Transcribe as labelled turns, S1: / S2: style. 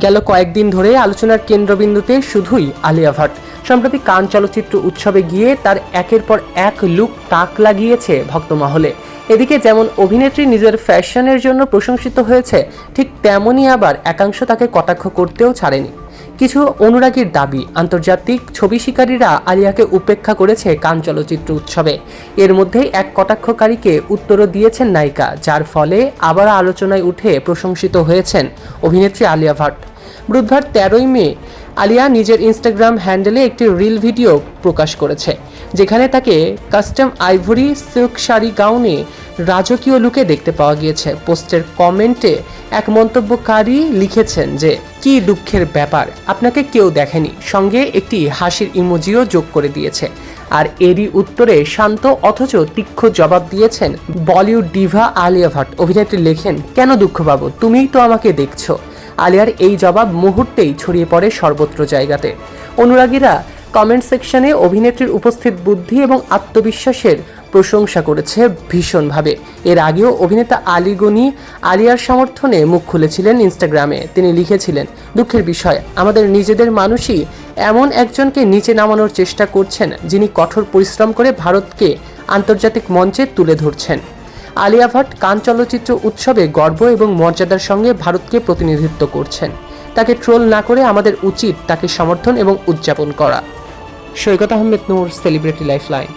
S1: গেল কয়েকদিন ধরে আলোচনার কেন্দ্রবিন্দুতে শুধুই আলিয়া ভাট। সম্প্রতি কান চলচ্চিত্র উৎসবে গিয়ে তার একের পর এক লুক তাক লাগিয়েছে ভক্তমহলে। এদিকে যেমন অভিনেত্রী নিজের ফ্যাশনের জন্য প্রশংসিত হয়েছে, ঠিক তেমনই আবার একাংশ তাকে কটাক্ষ করতেও ছাড়েনি। কিছু অনুরাগীর দাবি, আন্তর্জাতিক ছবি শিকারীরা আলিয়াকে উপেক্ষা করেছে কান চলচ্চিত্র উৎসবে। এর মধ্যেই এক কটাক্ষকারীকে উত্তরও দিয়েছেন নায়িকা, যার ফলে আবার আলোচনায় উঠে প্রশংসিত হয়েছেন অভিনেত্রী আলিয়া ভাট। বুধবার 13ই মে আলিয়া নিজের ইনস্টাগ্রাম হ্যান্ডেলে একটি রিল ভিডিও প্রকাশ করেছে, যেখানে তাকে কাস্টম আইভরি সিল্ক শাড়ি গাউনে রাজকীয় লুকে দেখতে পাওয়া গিয়েছে। পোস্টের কমেন্টে এক মন্তব্যকারী লিখেছেন যে, কি দুঃখের ব্যাপার, আপনাকে কেউ দেখেনি, সঙ্গে একটি হাসির ইমোজিও যোগ করে দিয়েছে। আর এরই উত্তরে শান্ত অথচ তীক্ষ্ণ জবাব দিয়েছেন বলিউড ডিভা আলিয়া ভাট। অভিনেত্রী লেখেন, কেন দুঃখ পাবো, তুমিই তো আমাকে দেখছো। আলিয়ার এই জবাব মুহূর্তেই ছড়িয়ে পড়ে সর্বত্র জায়গাতে। অনুরাগীরা কমেন্ট সেকশনে অভিনেত্রীর উপস্থিত বুদ্ধি এবং আত্মবিশ্বাসের প্রশংসা করেছে ভীষণভাবে। এর আগেও অভিনেতা আলী গনি আলিয়ার সমর্থনে মুখ খুলেছিলেন ইনস্টাগ্রামে। তিনি লিখেছিলেন, দুঃখের বিষয়, আমাদের নিজেদের মানুষই এমন একজনকে নিচে নামানোর চেষ্টা করছেন, যিনি কঠোর পরিশ্রম করে ভারতকে আন্তর্জাতিক মঞ্চে তুলে ধরছেন। আলিয়া ভাট কান চলচ্চিত্র উৎসবে গর্ব এবং মর্যাদার সঙ্গে ভারতকে প্রতিনিধিত্ব করছেন। তাকে ট্রোল না করে আমাদের উচিত তাকে সমর্থন এবং উদযাপন করা। সৈকত আহমেদ নূর, সেলিব্রিটি লাইফলাইন।